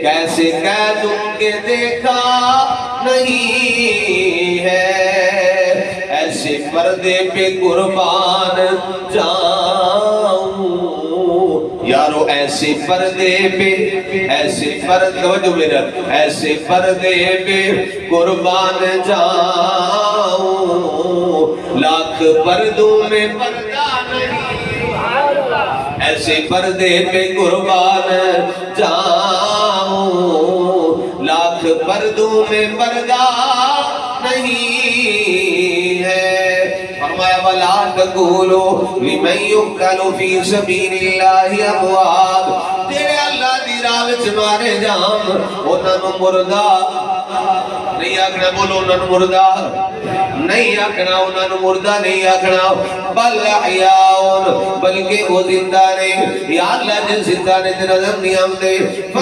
کیسے کہہ دوں کہ دیکھا نہیں ہے، ایسے پردے پہ قربان جاؤں یارو، ایسے پردے پہ ایسے پردے پہ قربان جاؤں، لاکھ پردوں میں پردہ نہیں، ایسے پردے پہ قربان جاؤں، لاکھ پردوں میں پردہ نہیں ہے۔ فرمایا وَلَا تَقُولُوا لِمَن يُقْتَلُ فِي سَبِيلِ اللَّهِ أَمْوَاتٌ، جنہیں اللہ دی راہ وچ مارے جان انہاں نوں مردہ نہیں آکھنا، بولو انہاں نوں مردہ نہیں آکھنا، انہاں نوں مردہ نہیں آکھنا، بل احیاء، بلکہ وہ زندہ نے، یا اللہ جن زندہ نے نظر نہیں آمدے۔